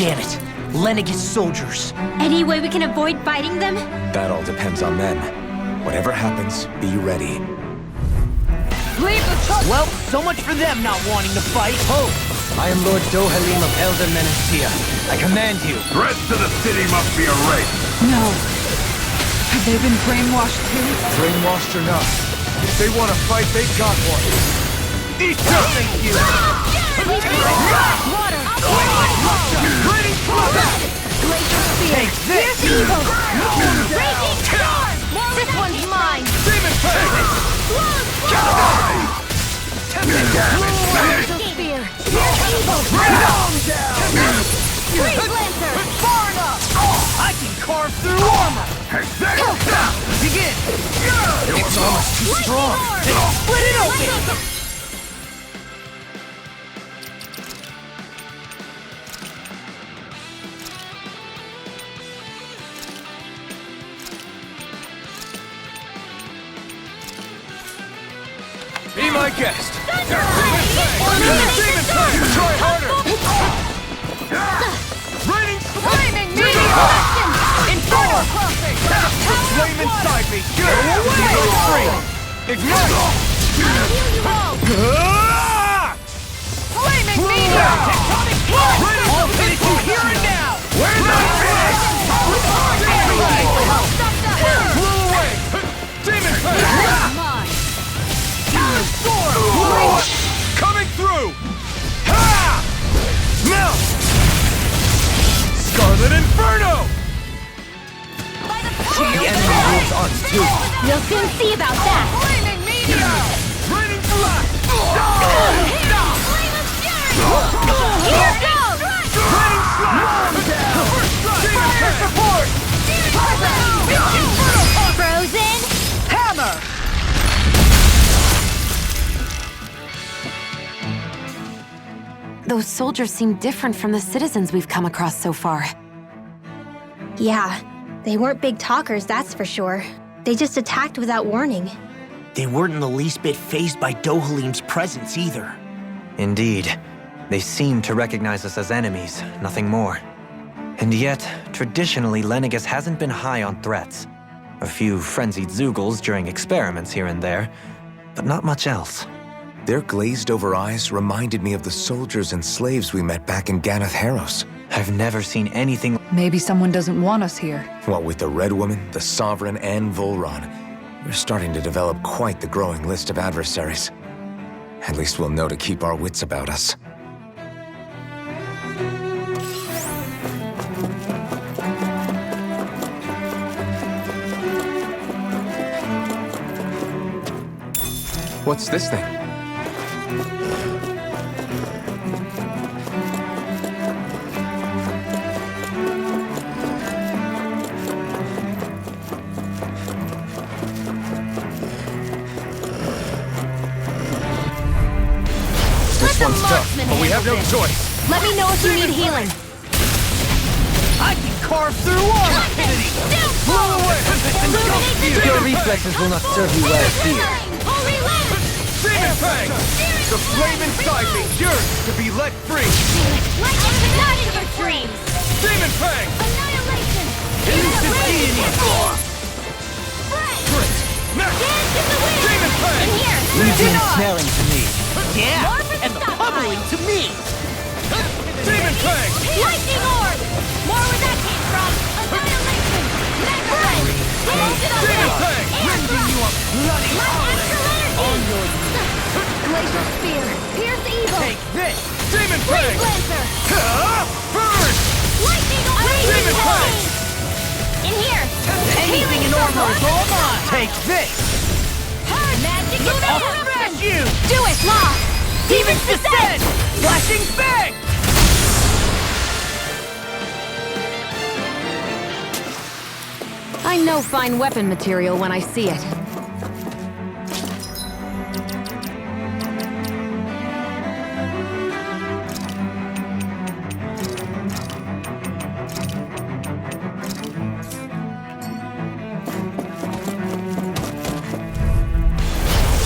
Damn it! Lenegis soldiers! Any way we can avoid fighting them? That all depends on them. Whatever happens, be ready. Leave the truck! Well, so much for them not wanting to fight. Ho! I am Lord Dohalim of Elder Menacia. I command you. Threats to the city must be erased. No. Have they been brainwashed too? Brainwashed or not, if they want to fight, they got one. Eat thank you! Water! Glacier Spear! Take this! Evil! Raging Storm! This one's mine! Demon Fang! Glacier Spear! Evil! Freeze Lancer! Far enough! I can carve through armor! Begin! It's almost too strong. Split it open! Be my guest. Demon Fang! Try harder! Raining Flaming Meteor! Inferno crossing! The flame inside me! Go away! Ignite! I'll heal you all! Flaming meteor! Tectonic blast! All finish you here and now! Where's the finish? Blew away! Demon Fang! Mine! Talon Storm! Coming through! Ha! Melt! Scarlet Inferno! The enemy moves on too! We'll soon see about that! Flaming meteor! Raining blast! Flame of Fury! Here goes! Raining blast! First strike! Fire support! Inferno punch! Frozen! Hammer! Those soldiers seem different from the citizens we've come across so far. Yeah, they weren't big talkers, that's for sure. They just attacked without warning. They weren't in the least bit fazed by Dohalim's presence either. Indeed. They seem to recognize us as enemies, nothing more. And yet, traditionally, Lenegis hasn't been high on threats. A few frenzied Zeugles during experiments here and there, but not much else. Their glazed-over eyes reminded me of the soldiers and slaves we met back in Ganath Haros. I've never seen anything. Maybe someone doesn't want us here. What with the Red Woman, the Sovereign, and Volron, we're starting to develop quite the growing list of adversaries. At least we'll know to keep our wits about us. What's this thing? This one's tough, but we have no choice. Let me know if you need healing. I can carve through armor, Kennedy! Blow away! Your reflexes will not serve you well here. Demon Fang! The flame inside me yearns to be let free! Not in your dreams! Demon Fang! Annihilation! Instantaneous! Sprint! Next! Demon Fang! In here! Legion Smelling to me. Yeah! And the pummeling to me! Demon Fang! Lightning Orb! More where that came from! Annihilation! Mega Red! Demon Fang! Rending you a bloody On your Glacier Spear! Pierce Evil! Take this! Demon Fang! Lancer! Burn! Lightning Orb! Demon Fang! In here! Anything in armor is all mine! Take this! Magic I'll Universe! smash you! Do it, Law! Demons descend! Flashing Fang! I know fine weapon material when I see it.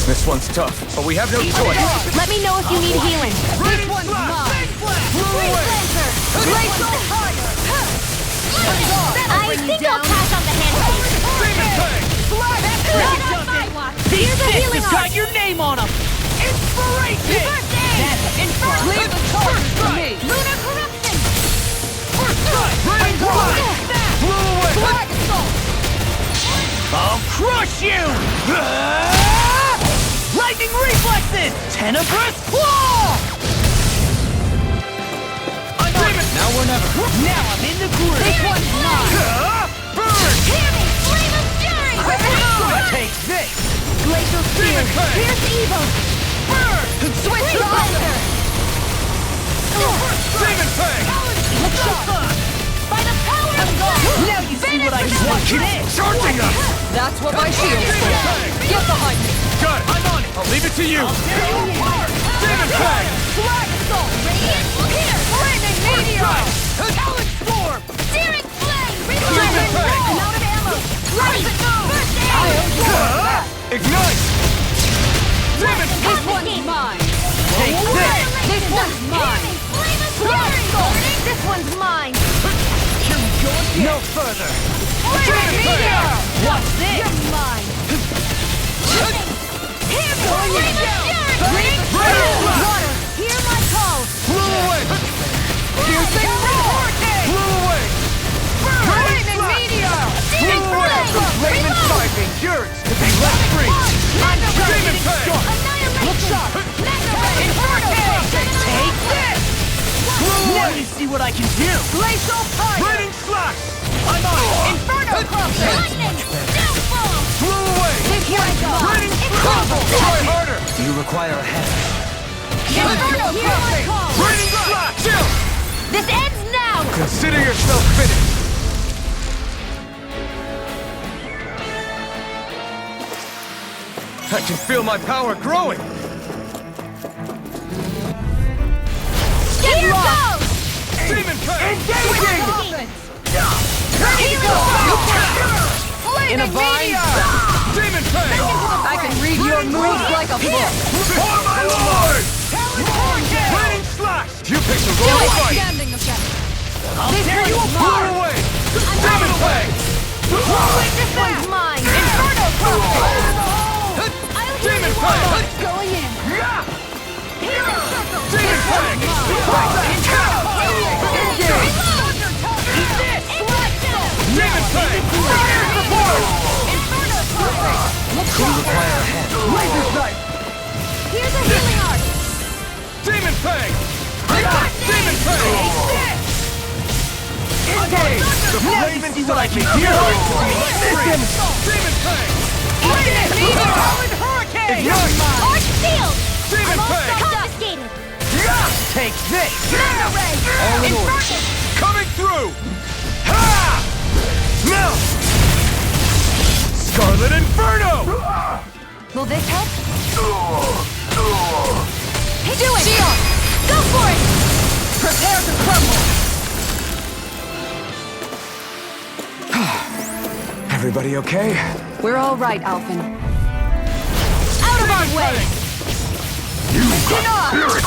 This one's tough, but we have no choice. Let me know if you need healing. This one's mine! Freeze Lancer! Glacial Fire! I think I'll pass on the handshake. Demon Fang! Not on my watch. These Here's a sticks healing have got art. your name on them! Inspiration! First aid! That's info! Leave the charge for me! Lunar corruption! First strike! Rain Blew away! Flag assault! I'll crush you! Lightning reflexes! Tenebrous claw! I'm on it! Now or never! Now I'm in the groove! This one's mine! Burn! Hear me! Flame of fury! Take this! Glacial Spear! Here's the Evo! Burn! Switch Blaster! Demon Fang! By the power of God! Now you see what I can do! Charging us! That's what my shield's for. Get behind me. Got it! I'm on it! I'll leave it to you! Demon Fang! Flag assault! Radiant! Here! Flaming Meteor! Talon Storm! Searing Flame! Demon Fang! I'm out of ammo! Ready! First aid! Ignite! Demon This one's mine. Take this! This one's mine. Flame of fury! This one's mine! No further! Flaming Meteor! Watch this! You're mine! Hear me! Flame of fury! Water! Hear my call! Blew away! Piercing roar! Blew away! Flaming Meteor! Blew away! The flame inside me yearns to be let free! I'm Demon Fang! Annihilation! Inferno! Take this! Blew Now away! you see what I can do! Glacial Fire! Raining Slash! I'm on it! Inferno Crusher! Lightning! Downfall! Blew away! This one's Raining Incredible! Try harder! Do you require a hand? Inferno Crusher! Raining Slash! Chill! This ends now! Consider yourself finished! I can feel my power growing! Here goes! Demon Fang! In a vine! Demon Fang! I can read your moves like a book. For my lord! Raining Slash! You picked the wrong fight! Standing effect. I'll tear you Blew apart! away! Demon Fang! This one's mine! Inferno Crusher! Demon Fang! Going in! Healing Circle! Demon Fang! Demon Fang! Inferno Crusher! Do you require a hand? Laser Sight! Here's a healing art! Demon Fang! Demon Fang! Engage! The Now flame you see what I inside me can do! yearns! Demon Fang! Talon Hurricane! Ignite! Arch Shield! Demon I'm all Fang! confiscated! Take this! Mega Ray! All in order! Inferno! Coming through! Ha! Now! Scarlet Inferno! Will this help? Do it! Shield! Go for it! Prepare to crumble. Everybody okay? We're all right, Alphen. Out of our way! Spirit!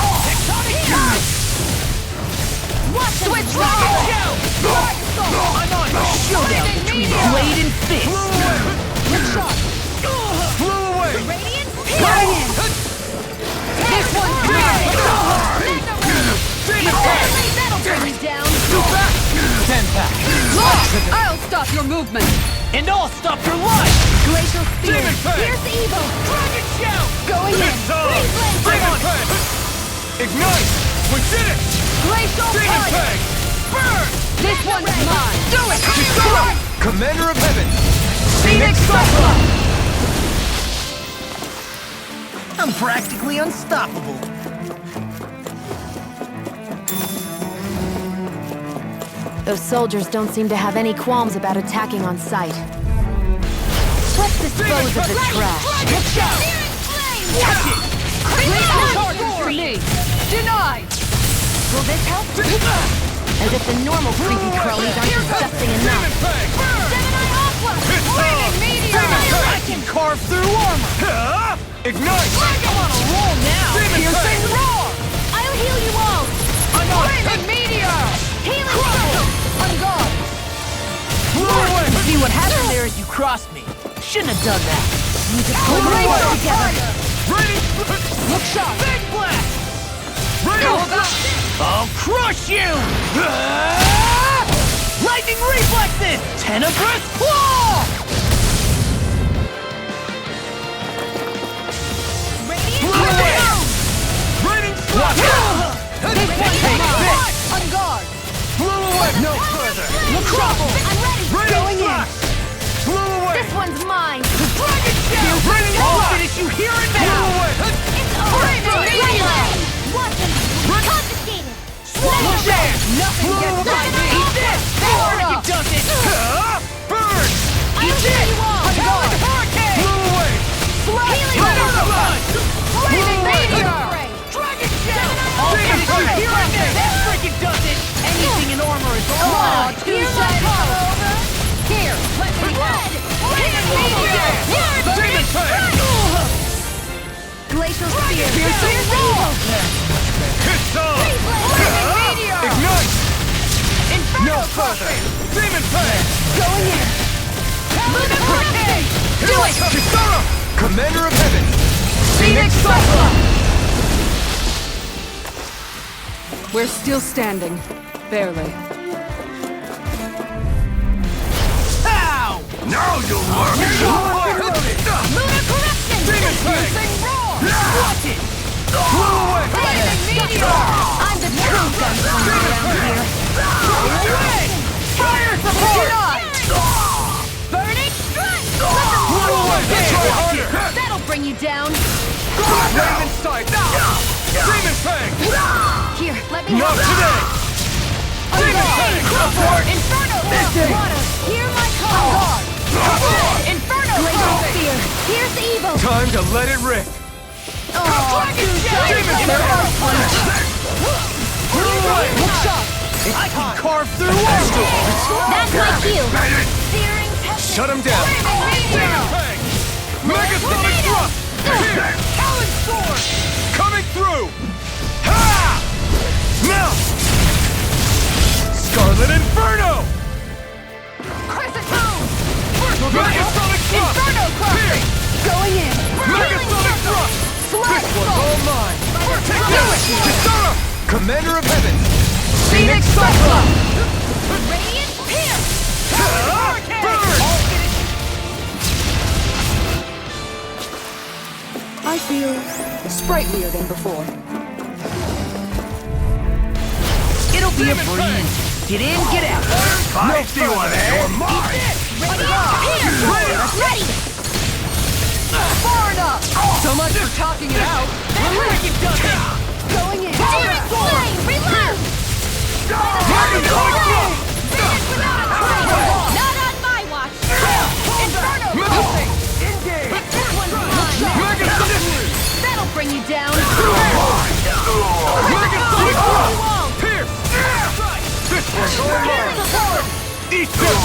Watch Switch rocket! I'm on a showdown between blade and fist! Blew away! Radiant! This one's mine. Demon Fang! That'll bring me down! Too fast! 10-pack! I'll stop your movement. And I'll stop your life! Glacial Spear! Demon Fang! Here's the Evo! Dragon Shout! Going in! It's on! Freeze Flame! Demon Fang! Ignite! We did it! Glacial Demon Fire! Fang! Burn! This one's mine. Do it! Kisara! Commander of Heaven! Phoenix Cyclone. I'm practically unstoppable. Those soldiers don't seem to have any qualms about attacking on sight. Let's dispose of the trash. Dragon Shout! Searing Flame! Watch it! Charges for me. Denied. Will this help? As if the normal creepy crawlies aren't disgusting enough. Demon Fang! Gemini Aqua! It's Flaming on! Meteor! Demon I Fang! can carve through armor! Ha! Ignite! I'm on a roll now! Demon Fang! I'll heal you all! I'm on Flaming Meteor. See what happened there is you crossed me. Shouldn't have done that. Need to pull my work together. Ready! Look sharp. Big blast! Ready! I'll crush you! Lightning reflexes! Tenebrous claw! Raining slash! On guard! Blow away! No further! Look sharp! I'm ready! Raining Going in. slash! Blow away! This one's mine! Dragon Shell! Raining I'll slash! finish you here and Blow now! away! It's over! Watch him! Confiscated! Swallow that! Nothing Blow gets away. by me! Eat this! That freaking does it! Burn! Eat this! On guard! Hurricane! Blow away! Healing Blood! Flaming Meteor! Dragon Shell! I'll finish you here and now! That freaking does it! Anything in armor is all mine! Here, let me go! Demon Fang! Glacial Spear! Piercing roll! Hits on! Meteor! Ignite! Inferno No further! Demon Fang! Going in! Lunar Hurricane! Do it! Kisara! Commander of Heaven! Phoenix Cyclone! We're still standing. Barely. Pow! Now you'll learn! Lunar Corruption! Demon Fang! Piercing roar! Watch it! Blow away! Flaming Meteor! I'm the true gunslinger around here! Away! Fire support! Burning strike! Blow away! Try harder! That'll bring you down! Raven Sight! Demon Fang! Here, let me Not help. today! Demon Fang! Inferno! Hear my call! Inferno! Glacial Spear! Here's evil! Time to let it rip! Demon Blow away! I can carve through walls! That's my cue! Searing tempest! Shut him down! Demon Fang! Megasonic Thrust! Here! Talon Sword! Coming through! Ha! Now! Scarlet Inferno! Crescent Moon! Megasonic Thrust! Inferno Here! Going in! Megasonic Thrust! Slash This one's all mine! Take it! Kisara! Commander of Heaven! Phoenix Cyclone! Radiant Pierce! Burn! I feel sprightlier than before. It'll be a breeze. Get in, get out. I see one, eh? You're mine! Ready! Far enough! So much for talking it out. Freaking does it! Going in! Demon Flame! Reload! Megasonic Thrust! Not on my watch! Inferno! This one's mine! Megasonic! That'll bring you down! Megasonic Thrust! Pierce! This one's all mine! Eat this!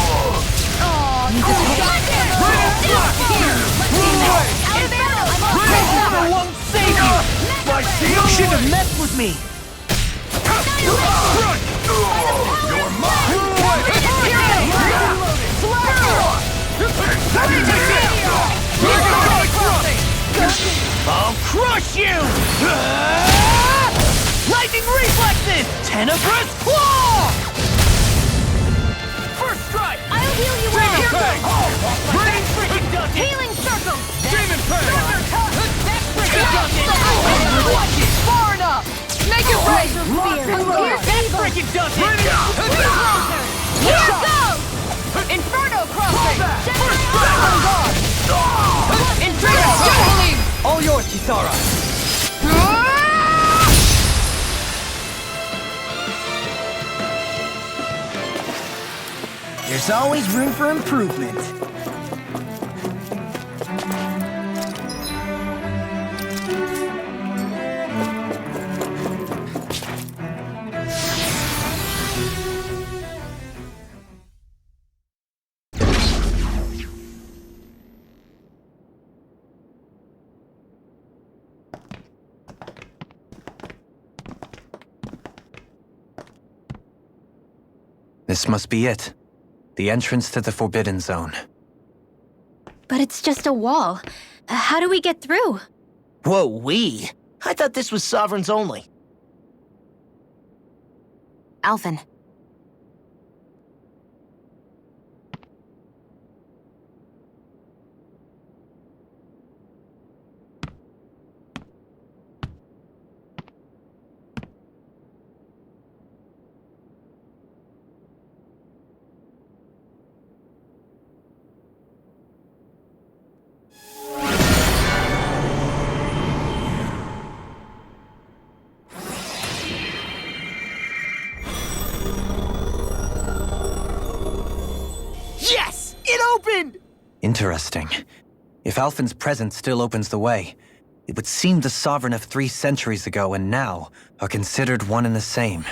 Inferno won't save you! My shield! Shouldn't have messed with me! You're mine! I'll crush you! Lightning reflexes! Tenebrous claw! First strike! I'll heal you Demon well! Fang! That freaking does it! Healing circle! Demon Fang! That freaking does it! Watch it! Far enough! Make it rain! That freaking does it! Here goes! Inferno crossing! First strike! On guard! Inferno juggling! All yours, Kisara. There's always room for improvement. This must be it. The entrance to the Forbidden Zone. But it's just a wall. How do we get through? Whoa, we? I thought this was Sovereigns only. Alphen. Yes! It opened! Interesting. If Alphen's presence still opens the way, it would seem the Sovereign of 3 centuries ago and now are considered one and the same.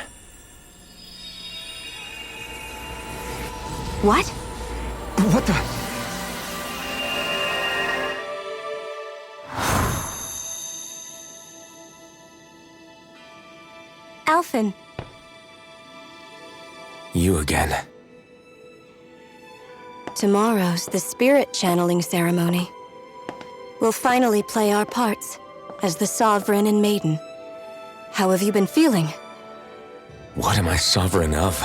What? What the? Alphen. You again. Tomorrow's the spirit channeling ceremony. We'll finally play our parts as the Sovereign and Maiden. How have you been feeling? What am I sovereign of?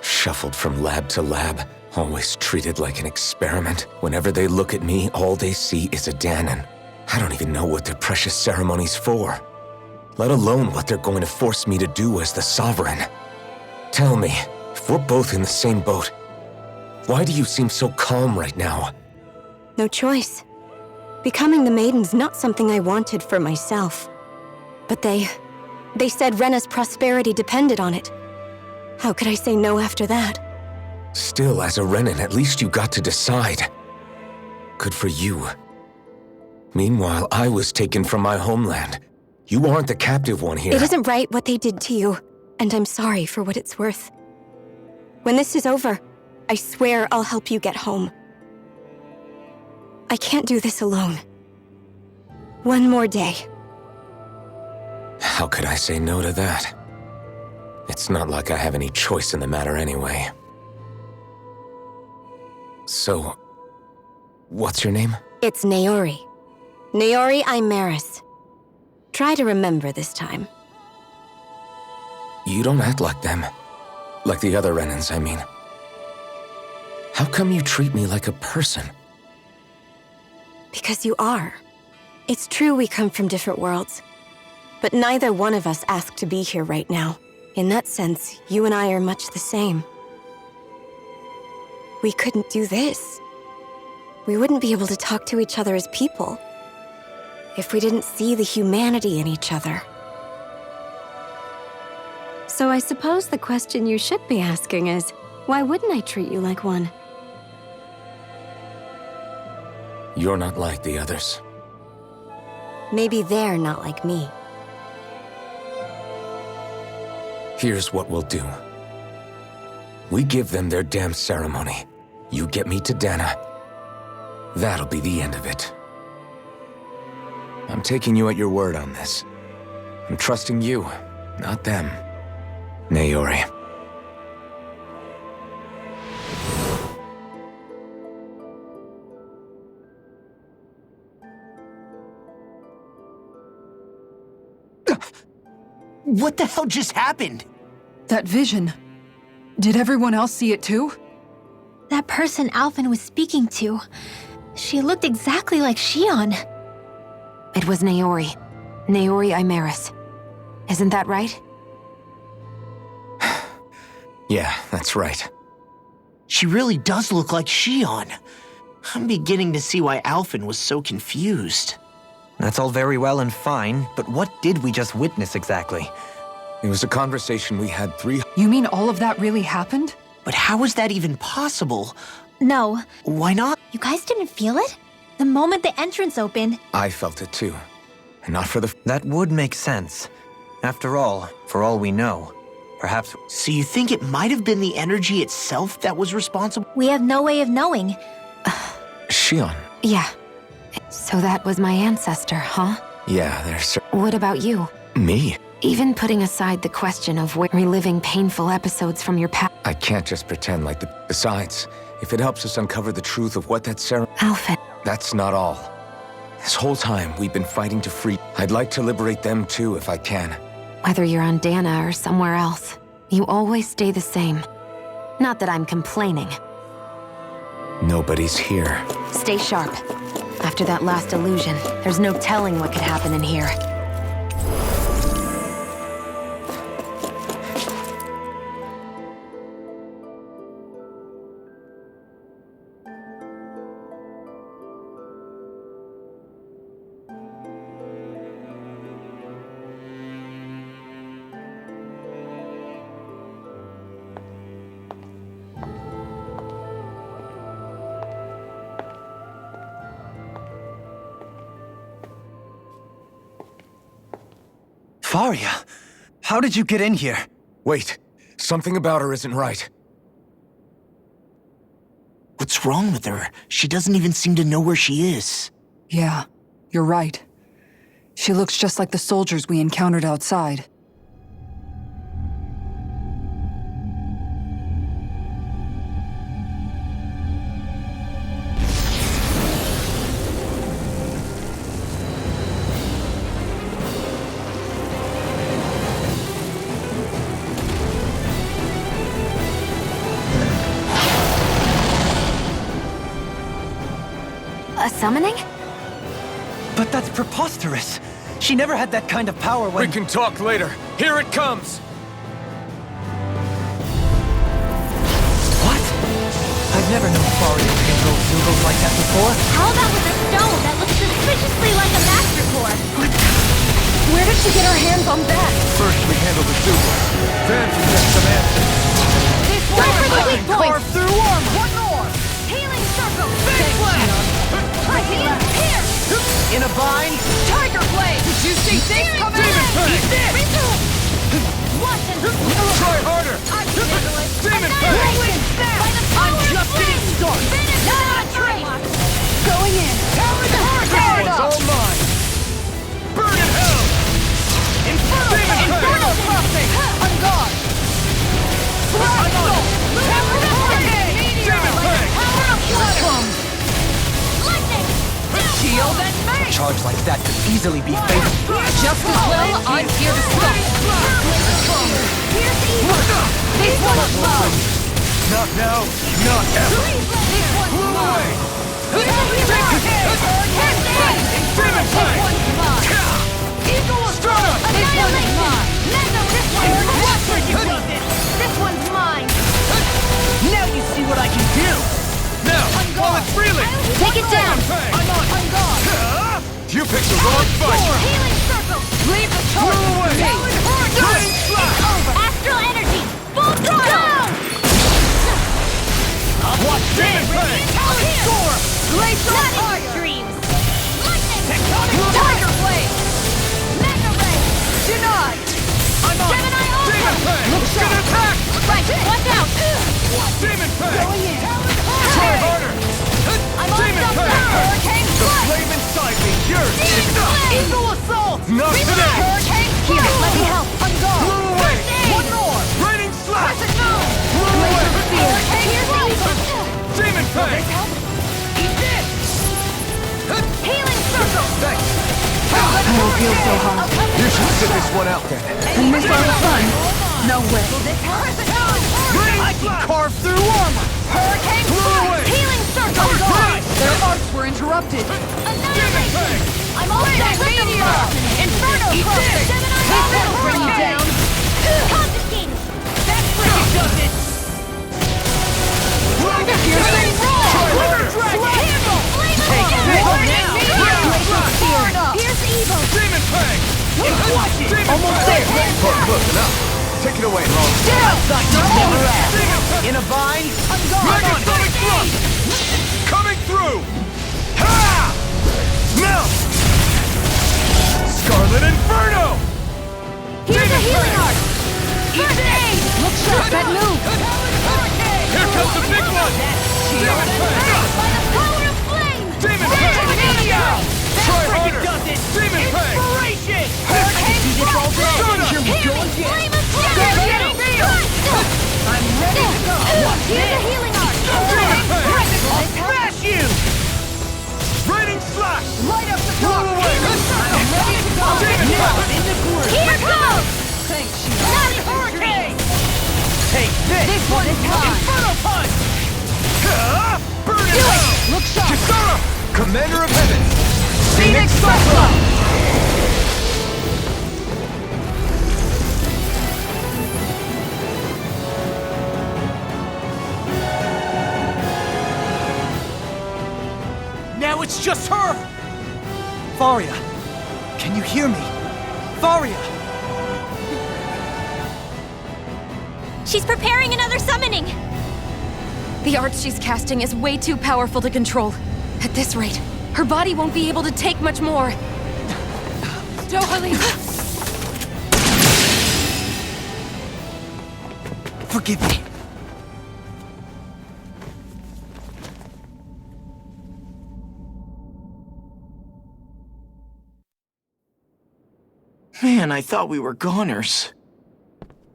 Shuffled from lab to lab, always treated like an experiment. Whenever they look at me, all they see is a Danon. I don't even know what their precious ceremony's for, let alone what they're going to force me to do as the Sovereign. Tell me, if we're both in the same boat, why do you seem so calm right now? No choice. Becoming the Maiden's not something I wanted for myself. But they said Rena's prosperity depended on it. How could I say no after that? Still, as a Renan, at least you got to decide. Good for you. Meanwhile, I was taken from my homeland. You aren't the captive one here. It isn't right what they did to you, and I'm sorry for what it's worth. When this is over, I swear I'll help you get home. I can't do this alone. One more day. How could I say no to that? It's not like I have any choice in the matter anyway. So, what's your name? It's Naori. Naori Imaris. Try to remember this time. You don't act like them. Like the other Renans, I mean. How come you treat me like a person? Because you are. It's true we come from different worlds. But neither one of us asked to be here right now. In that sense, you and I are much the same. We couldn't do this. We wouldn't be able to talk to each other as people if we didn't see the humanity in each other. So I suppose the question you should be asking is, why wouldn't I treat you like one? You're not like the others. Maybe they're not like me. Here's what we'll do. We give them their damn ceremony. You get me to Dana. That'll be the end of it. I'm taking you at your word on this. I'm trusting you, not them. Naori. What the hell just happened? That vision. Did everyone else see it too? That person Alphen was speaking to, she looked exactly like Shion. It was Naori. Naori Imaris. Isn't that right? Yeah, that's right. She really does look like Shion. I'm beginning to see why Alphen was so confused. That's all very well and fine, but what did we just witness exactly? It was a conversation we had You mean all of that really happened? But how is that even possible? No, Why not? you guys didn't feel it? The moment the entrance opened, I felt it too. And not for the... That would make sense. After all, for all we know, perhaps... So you think it might have been the energy itself that was responsible? we have no way of knowing. Shion. Yeah. So that was my ancestor, huh? Yeah, there's... What about you? Me? Even putting aside the question of reliving painful episodes from your past, I can't just pretend like the... Besides, if it helps us uncover the truth of what that ceremony... Alphen. That's not all. This whole time, we've been fighting to free... I'd like to liberate them too, if I can. Whether you're on Dana or somewhere else, you always stay the same. Not that I'm complaining. Nobody's here. Stay sharp. After that last illusion, there's no telling what could happen in here. Faria, how did you get in here? Wait, something about her isn't right. What's wrong with her? She doesn't even seem to know where she is. Yeah, you're right. She looks just like the soldiers we encountered outside. A summoning? But that's preposterous. She never had that kind of power when... We can talk later. Here it comes! What? I've never known Faria to control Zugos like that before. How about with a stone that looks suspiciously like a master core? Where did she get her hands on that? First we handle the Zugos, then we get some answers. This Go for the weak points! carved through armor! One more! Healing circle! Big blast! Here! In a bind? Tiger blade! Did you see this coming? Demon Fang! Eat this! Watch and... Try harder! I can handle it! Demon Fang! Rolling snap! I'm just getting started! Finish that tree! Going in! Talon hurricane! It's all mine! Burn in hell! Inferno! Inferno crossing! On guard! Blast bolt! Talon hurricane! Demon Fang! Power of flutter! Lightning! Shield and mace! A charge like that could easily be fatal. Just as well, I'm here to stop. Here's evil! This one's mine! Not now, not ever! This one's mine! Demon Fang! Eagle of Strata! This one's mine! This one's mine! Now you see what I can do! Now, while it's reeling! Take it down! Fang! I'm on! You picked the wrong fight! Healing circle! Leave the charge! Move away! Talon hurricane! It's over! Astral energy! Full throttle! Watch Demon Fang! Talon score! Glacial Not in fire! your dreams! Tectonic Tiger Blade! Mega Ray! Denied! I'm on! Gemini Ultra! Demon Fang! Get attack! Right, watch out! Demon Fang! Going in! Talon Try hurricane! harder! I'm on Demon something! Fang! Hurricane The strike! flame inside me yearns! Eagle assault! Not today! Hurricane Here, strike! let me help. On guard! Blew away! One more! Raining slash! Crescent moon! Blew away! Hurricane strike! Demon Fang! Eat this! Healing circle! Thanks! I don't feel so hot. You should sit this one out then. And miss our fun? No way. Crescent moon! Raining slash! Carved through armor! Hurricane Blew strike! away! Healing circle! Right! Their arcs were interrupted. Demon Fang! I'm on that meteor! Inferno crossing! That'll bring you down! Confiscate! That freaking does it! Piercing roll! Handle! Take this now! Here's evil! Demon Fang! Watch it! Almost there! Close enough. Take it away, Long. Thought you'd never ask! Demon Fang! In a bind? Megasonic thrust! Coming through! Ha! Now! Scarlet Inferno! Here's a healing arc! First aid! Look sharp, that move! Here comes the big one! Demon Fang! By the power of flame! Demon Fang! Try harder! Demon Fang! Inspiration! Hurricane Shut up! Healing! Flame of Fire! I'm ready to this time! Inferno punch! Burn it! Do it! Look sharp! Kisara! Commander of Heaven! Phoenix Cyclone! Now it's just her! Faria, can you hear me? Faria! She's preparing another summoning! The art she's casting is way too powerful to control. At this rate, her body won't be able to take much more. Dohalim! Forgive me. Man, I thought we were goners.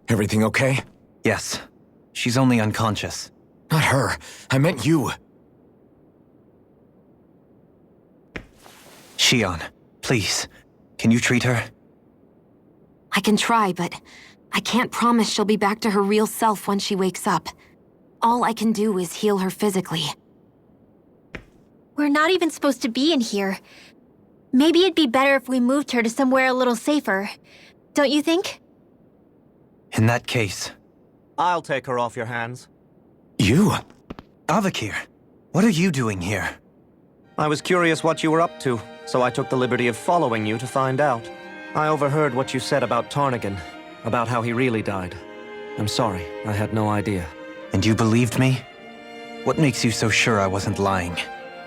Everything okay? Yes. She's only unconscious. Not her. I meant you. Shion, please. Can you treat her? I can try, but I can't promise she'll be back to her real self when she wakes up. All I can do is heal her physically. We're not even supposed to be in here. Maybe it'd be better if we moved her to somewhere a little safer. Don't you think? In that case... I'll take her off your hands. You? Avakir, what are you doing here? I was curious what you were up to, so I took the liberty of following you to find out. I overheard what you said about Tarnigan, about how he really died. I'm sorry, I had no idea. And you believed me? What makes you so sure I wasn't lying?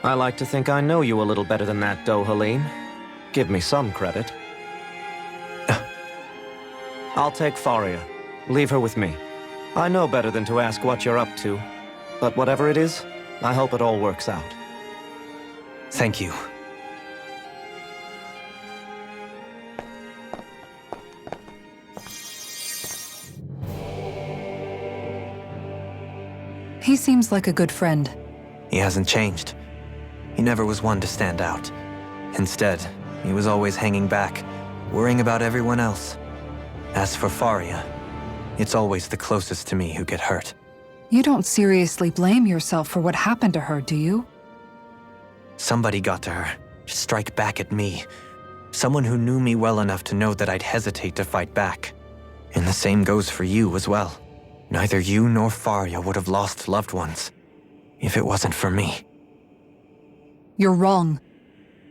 I like to think I know you a little better than that, Dohalim. Give me some credit. I'll take Faria. Leave her with me. I know better than to ask what you're up to. But whatever it is, I hope it all works out. Thank you. He seems like a good friend. He hasn't changed. He never was one to stand out. Instead, he was always hanging back, worrying about everyone else. As for Faria, it's always the closest to me who get hurt. You don't seriously blame yourself for what happened to her, do you? Somebody got to her, to strike back at me. Someone who knew me well enough to know that I'd hesitate to fight back. And the same goes for you as well. Neither you nor Faria would have lost loved ones, if it wasn't for me. You're wrong.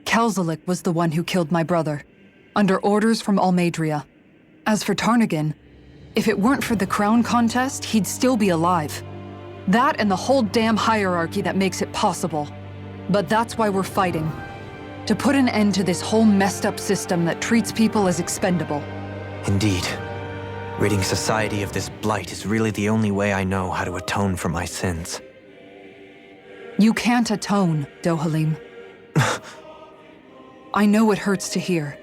Kelzelik was the one who killed my brother, under orders from Almadria. As for Tarnigan, if it weren't for the crown contest, he'd still be alive. That and the whole damn hierarchy that makes it possible. But that's why we're fighting. To put an end to this whole messed up system that treats people as expendable. Indeed. Ridding society of this blight is really the only way I know how to atone for my sins. You can't atone, Dohalim. I know it hurts to hear,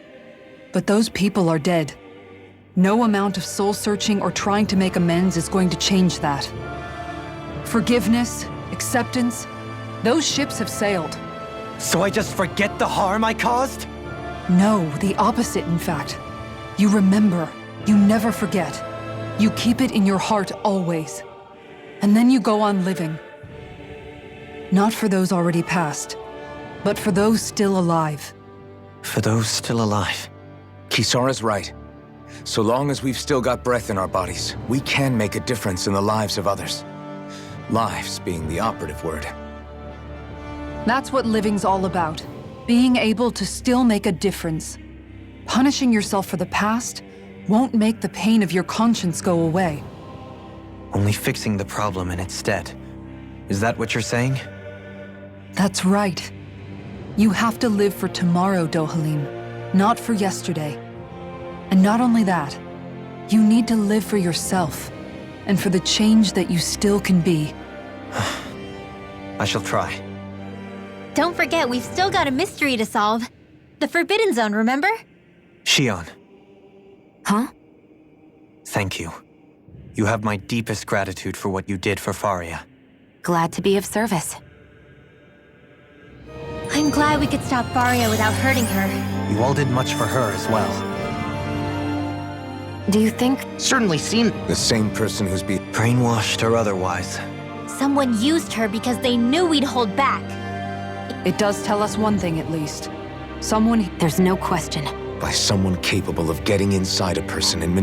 but those people are dead. No amount of soul-searching or trying to make amends is going to change that. Forgiveness, acceptance, those ships have sailed. So I just forget the harm I caused? No, the opposite, in fact. You remember. You never forget. You keep it in your heart always. And then you go on living. Not for those already past, but for those still alive. For those still alive. Kisara's right. So long as we've still got breath in our bodies, we can make a difference in the lives of others. Lives being the operative word. That's what living's all about. Being able to still make a difference. Punishing yourself for the past won't make the pain of your conscience go away. Only fixing the problem in its stead. Is that what you're saying? That's right. You have to live for tomorrow, Dohalim, not for yesterday. And not only that, you need to live for yourself, and for the change that you still can be. I shall try. Don't forget, we've still got a mystery to solve. The Forbidden Zone, remember? Shion. Huh? Thank you. You have my deepest gratitude for what you did for Faria. Glad to be of service. I'm glad we could stop Faria without hurting her. You all did much for her as well. Do you think? Certainly seemed... The same person who's be... Brainwashed or otherwise. Someone used her because they knew we'd hold back. It does tell us one thing at least. Someone... There's no question. by someone capable of getting inside a person and